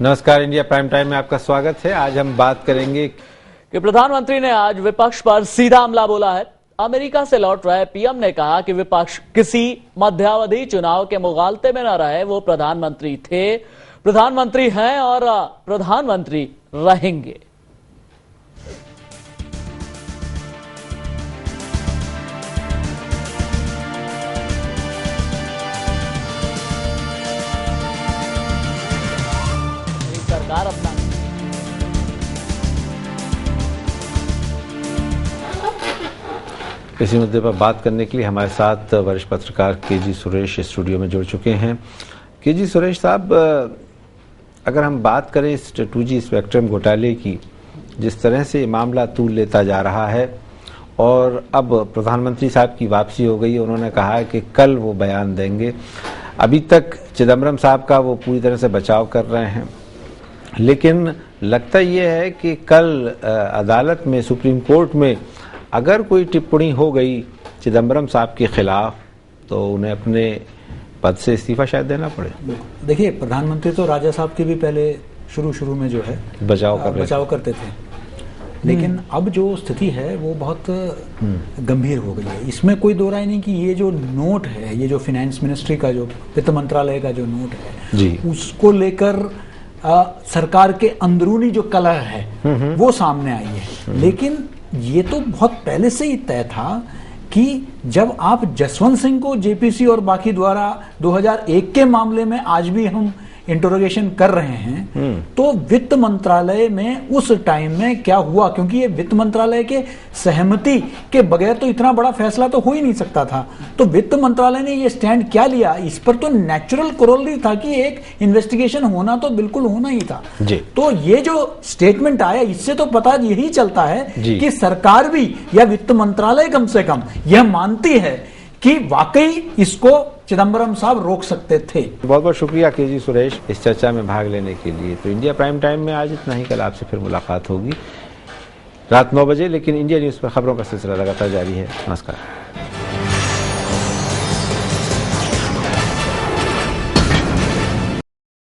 नमस्कार, India prime time में आपका स्वागत है। आज हम बात करेंगे कि प्रधानमंत्री ने आज विपक्ष पर सीधा हमला बोला है। अमेरिका से लौट रहे पीएम ने कहा कि विपक्ष किसी मध्यावधि चुनाव के मुगालते में न रहे। वो प्रधानमंत्री थे, प्रधानमंत्री हैं और प्रधानमंत्री रहेंगे। सरकार अपना इसी मुद्दे पर बात करने के लिए हमारे साथ वरिष्ठ पत्रकार केजी सुरेश स्टूडियो में जुड़ चुके हैं। केजी सुरेश साहब, अगर हम बात करें इस 2G स्पेक्ट्रम घोटाले की, जिस तरह से मामला तूल लेता जा रहा है और अब प्रधानमंत्री साहब की वापसी हो गई, उन्होंने कहा है कि कल वो बयान देंगे। अभी तक चिदम्बरम साहब का वो पूरी तरह से बचाव कर रहे हैं, लेकिन लगता ये है कि कल अदालत में, सुप्रीम कोर्ट में अगर कोई टिप्पणी हो गई चिदम्बरम साहब के खिलाफ तो उन्हें अपने पद से इस्तीफा शायद देना पड़े। देखिए, प्रधानमंत्री तो राजा साहब की भी पहले शुरू में जो है बचाव करते थे, लेकिन अब जो स्थिति है वो बहुत गंभीर हो गई है। इसमें कोई दो राय नहीं कि ये जो नोट है, ये जो फाइनेंस मिनिस्ट्री का, जो वित्त मंत्रालय का जो नोट है जी, उसको लेकर सरकार के अंदरूनी जो कलह है वो सामने आई है। लेकिन ये तो बहुत पहले से ही तय था कि जब आप जसवंत सिंह को जेपीसी और बाकी द्वारा 2001 के मामले में आज भी हम इंटरोगेशन कर रहे हैं, तो वित्त मंत्रालय में उस टाइम में क्या हुआ, क्योंकि ये वित्त मंत्रालय के सहमति के बगैर तो इतना बड़ा फैसला तो हो ही नहीं सकता था। तो वित्त मंत्रालय ने ये स्टैंड क्या लिया, इस पर तो नेचुरल कोरोलरी था कि एक इन्वेस्टिगेशन होना तो बिल्कुल होना ही था जी। तो ये जो स्टेटमेंट आया, इससे तो पता यही चलता है कि सरकार भी या वित्त मंत्रालय कम से कम यह मानती है कि वाकई इसको चिदम्बरम साहब रोक सकते थे। बहुत बहुत शुक्रिया केजी सुरेश इस चर्चा में भाग लेने के लिए। तो इंडिया प्राइम टाइम में आज इतना ही। कल आपसे फिर मुलाकात होगी रात 9 बजे, लेकिन इंडिया न्यूज पर खबरों का सिलसिला लगातार जारी है। नमस्कार।